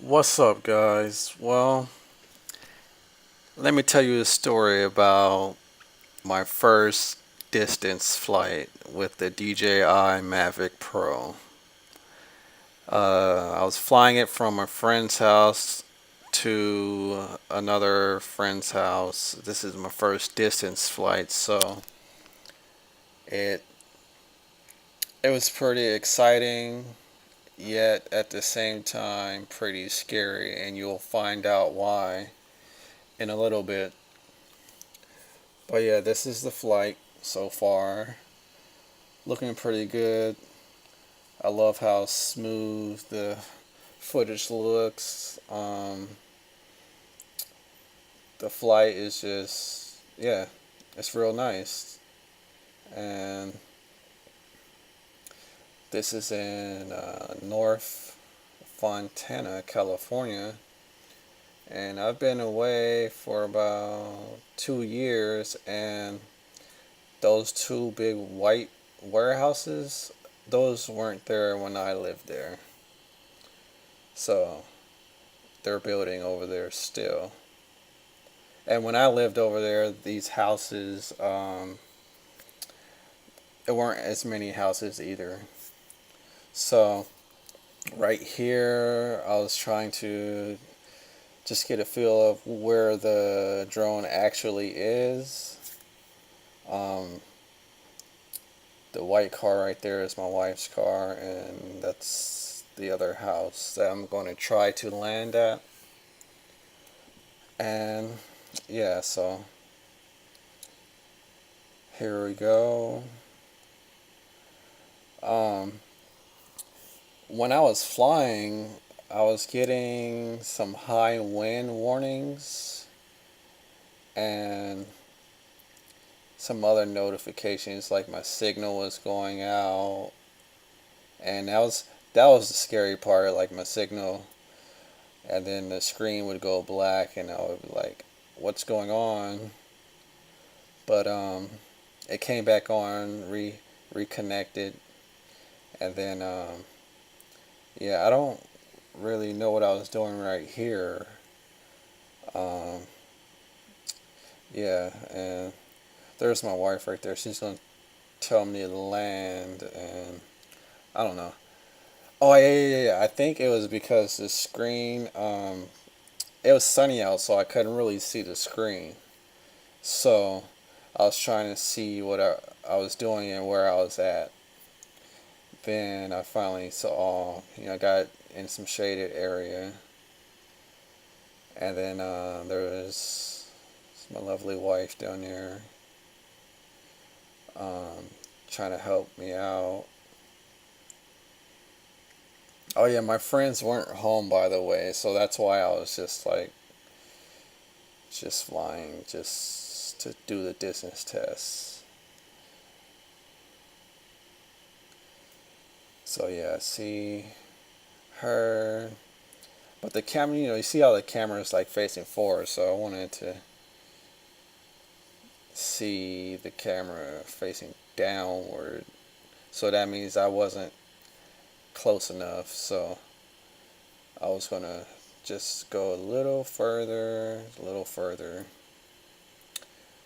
What's up, guys? Well, let me tell you a story about my first distance flight with the DJI Mavic Pro. I was flying it from a friend's house to another friend's house. This is my first distance flight, so it it was pretty exciting, yet at the same time pretty scary, and you'll find out why in a little bit. But yeah, this is the flight so far. Looking pretty good. I love how smooth the footage looks. The flight is just, yeah, it's real nice. And this is in North Fontana, California. And I've been away for about 2 years, and those two big white warehouses, those weren't there when I lived there. So they're building over there still. And when I lived over there, these houses, there weren't as many houses either. So right here, I was trying to just get a feel of where the drone actually is. Um, the white car right there is my wife's car, and that's the other house that I'm going to try to land at. And yeah, so here we go. Um, when I was flying, I was getting some high wind warnings and some other notifications, like my signal was going out, and that was the scary part. Like my signal, and then the screen would go black, and I would be like, "What's going on?" But it came back on, reconnected, and then yeah, I don't really know what I was doing right here. Um, yeah, and there's my wife right there. She's gonna tell me to land, and I don't know. Oh yeah. I think it was because the screen. It was sunny out, so I couldn't really see the screen. So I was trying to see what I was doing and where I was at. Then I finally saw, I got in some shaded area, and then there was my lovely wife down there, um, trying to help me out. Oh yeah, my friends weren't home, by the way, so that's why I was just like just flying just to do the distance tests. So yeah, see her, but the camera, you see how the camera is like facing forward, so I wanted to see the camera facing downward. So that means I wasn't close enough. So I was gonna just go a little further, a little further.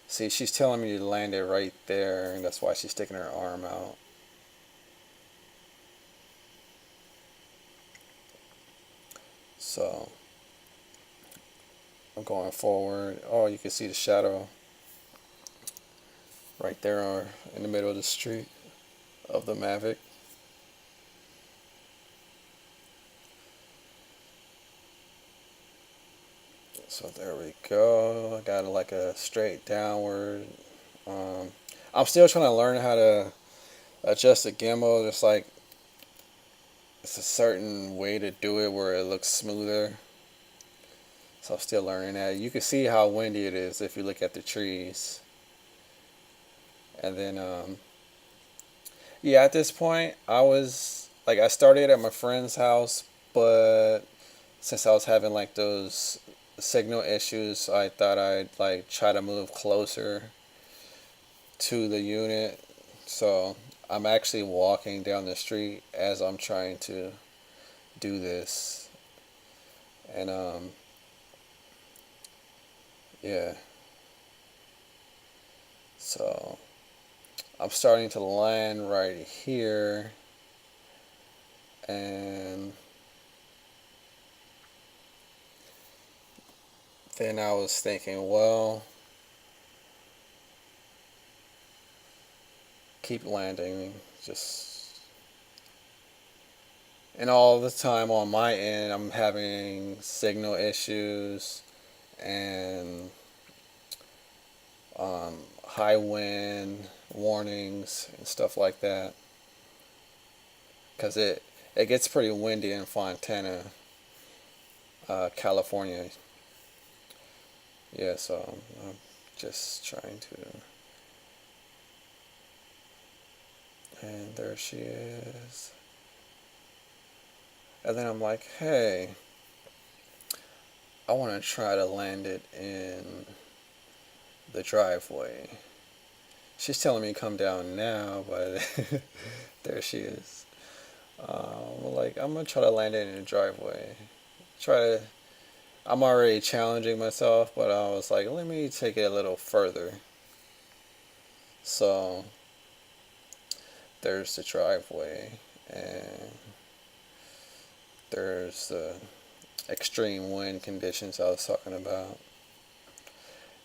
See, she's telling me to land it right there, and that's why she's sticking her arm out. So I'm going forward. Oh, you can see the shadow right there in the middle of the street of the Mavic. So there we go. I got like a straight downward. Um, I'm still trying to learn how to adjust the gimbal. Just like it's a certain way to do it where it looks smoother. So I'm still learning that. You can see how windy it is if you look at the trees. And then, yeah, at this point, I started at my friend's house, but since I was having like those signal issues, I thought I'd like try to move closer to the unit. So I'm actually walking down the street as I'm trying to do this. And yeah, so I'm starting to land right here, and then I was thinking, well, keep landing, just, and all the time on my end, I'm having signal issues and high wind warnings and stuff like that, because it gets pretty windy in Fontana, California. Yeah, so I'm just trying to. And there she is. And then I'm like, hey, I want to try to land it in the driveway. She's telling me to come down now, but there she is. Like, I'm going to try to land it in the driveway. Try to. I'm already challenging myself, but I was like, let me take it a little further. So, there's the driveway, and there's the extreme wind conditions I was talking about.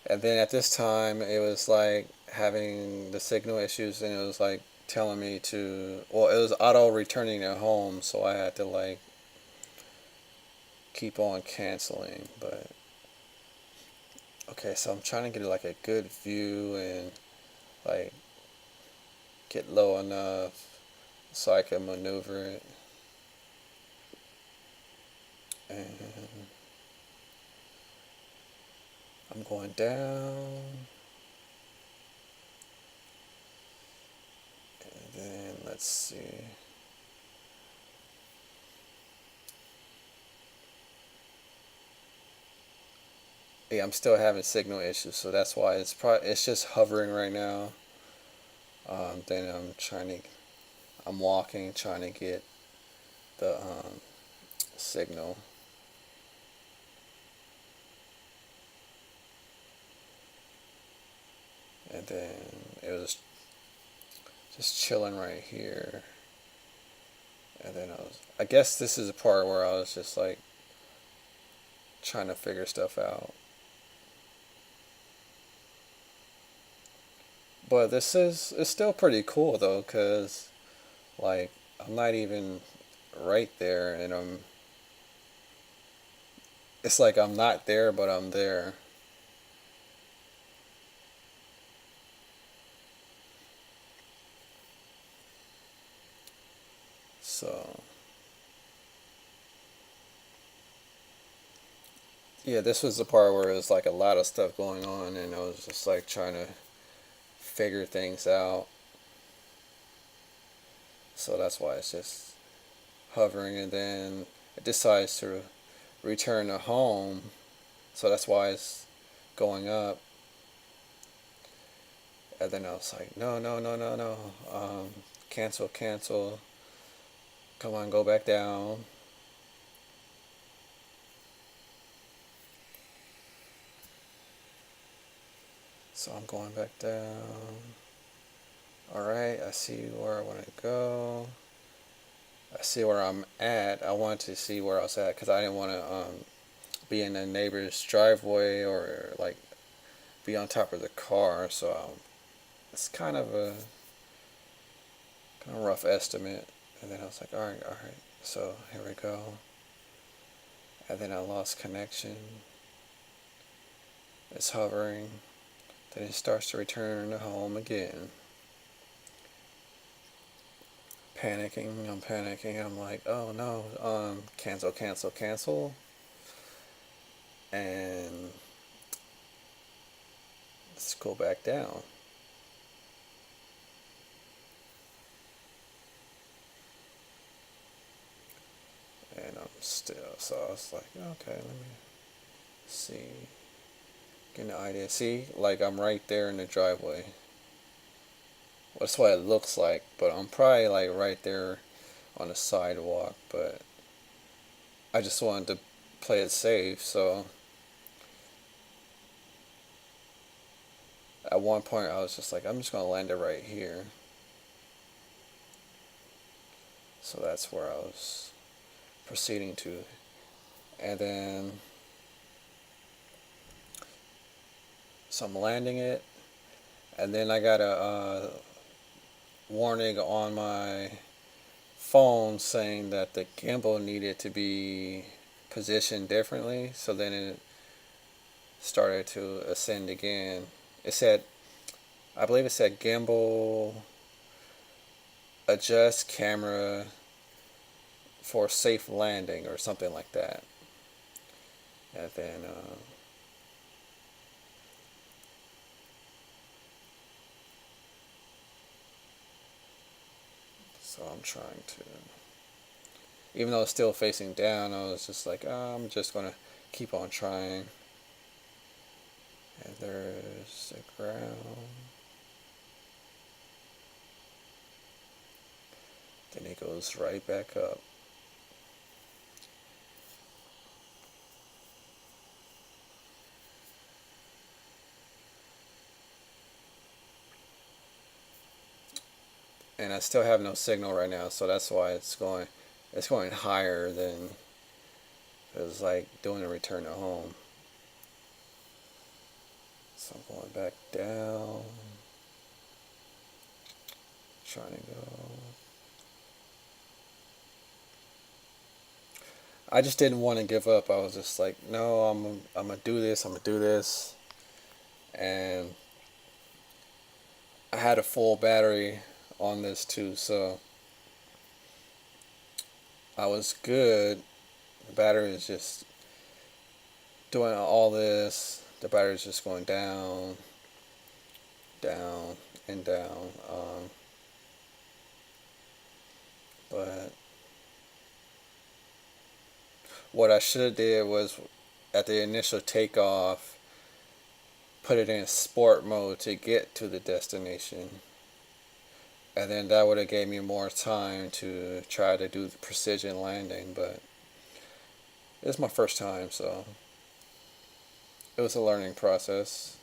And then at this time, it was like having the signal issues, and it was like telling me to, well, it was auto returning at home, so I had to like keep on canceling. But okay, so I'm trying to get like a good view and like get low enough so I can maneuver it. And I'm going down. And then let's see. Yeah, I'm still having signal issues, so that's why it's just hovering right now. Then I'm walking, trying to get the signal. And then it was just chilling right here. And then I guess this is the part where I was just like trying to figure stuff out. But it's still pretty cool though, cause like I'm not even right there, and it's like I'm not there, but I'm there. So yeah, this was the part where it was like a lot of stuff going on, and I was just like trying to figure things out. So that's why it's just hovering, and then it decides to return to home. So that's why it's going up. And then I was like, no, no, no, no, no. Cancel, cancel. Come on, go back down. So I'm going back down. Alright, I see where I want to go. I see where I'm at. I wanted to see where I was at because I didn't want to be in a neighbor's driveway or like be on top of the car. So it's kind of rough estimate. And then I was like, all right, all right. So here we go. And then I lost connection. It's hovering. Then it starts to return to home again. Panicking, I'm panicking. I'm like, oh no, cancel, cancel, cancel. And let's go back down. And I'm still, so I was like, okay, let me see. Get an idea. See, like I'm right there in the driveway. Well, that's what it looks like, but I'm probably like right there on the sidewalk. But I just wanted to play it safe. So at one point I was just like, I'm just gonna land it right here. So that's where I was proceeding to, and then so I'm landing it, and then I got a warning on my phone saying that the gimbal needed to be positioned differently. So then it started to ascend again. It said, I believe it said gimbal adjust camera for safe landing or something like that. And then so I'm trying to, even though it's still facing down, I was just like, oh, I'm just gonna keep on trying. And there's the ground. Then it goes right back up. And I still have no signal right now, so that's why it's going higher than it was like doing a return to home. So I'm going back down, trying to go. I just didn't want to give up. I was just like, no, I'm gonna do this. I'm gonna do this. And I had a full battery on this too, so I was good. The battery is just doing all this. The battery is just going down, down, and down. But what I should have did was at the initial takeoff, put it in sport mode to get to the destination. And then that would have gave me more time to try to do the precision landing. But it's my first time, so it was a learning process.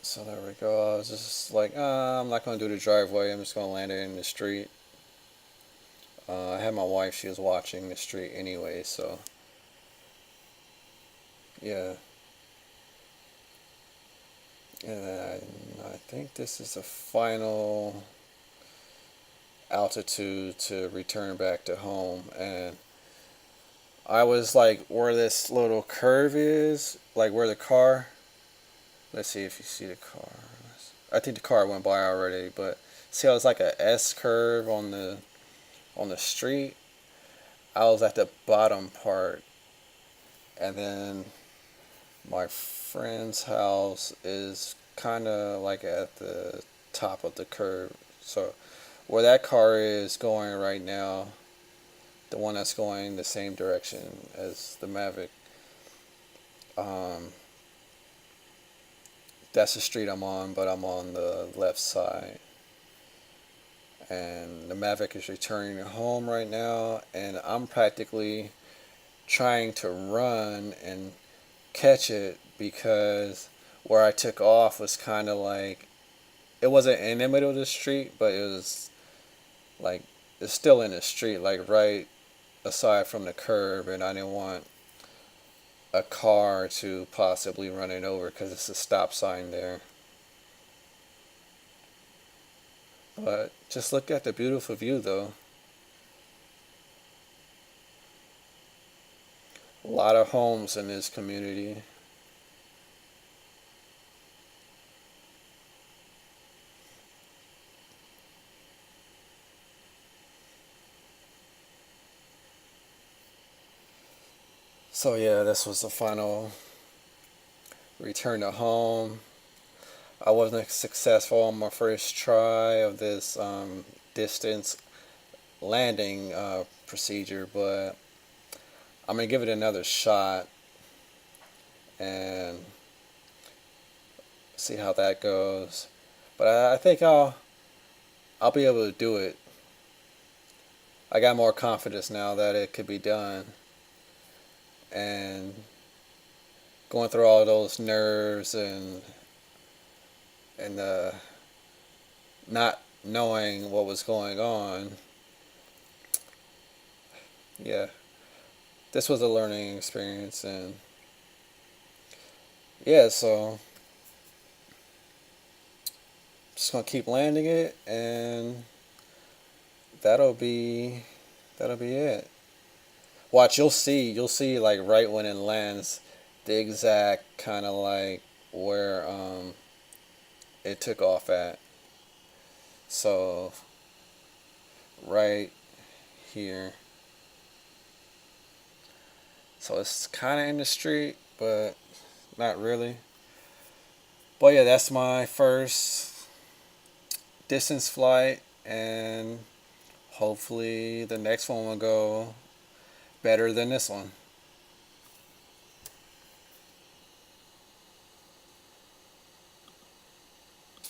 So there we go. I was just like, I'm not going to do the driveway. I'm just going to land it in the street. I had my wife. She was watching the street anyway, so yeah. And I think this is the final altitude to return back to home. And I was like where this little curve is, like where the car. Let's see if you see the car. I think the car went by already, but see how it's like a S curve on the street. I was at the bottom part, and then my friend's house is kind of like at the top of the curve. So where that car is going right now, the one that's going the same direction as the Mavic, um, that's the street I'm on, but I'm on the left side. And the Mavic is returning home right now, and I'm practically trying to run and catch it because where I took off was kind of like, it wasn't in the middle of the street, but it was like, it's still in the street, like right aside from the curb, and I didn't want a car to possibly run it over because it's a stop sign there. But just look at the beautiful view though. A lot of homes in this community. So yeah, this was the final return to home. I wasn't successful on my first try of this distance landing procedure, but I'm gonna give it another shot and see how that goes. But I think I'll be able to do it. I got more confidence now that it could be done. And going through all those nerves and not knowing what was going on, yeah, this was a learning experience. And yeah, so just gonna keep landing it, and that'll be that'll be it. Watch, you'll see like right when it lands, the exact kind of like where it took off at. So right here. So it's kind of in the street, but not really. But yeah, that's my first distance flight, and hopefully the next one will go better than this one.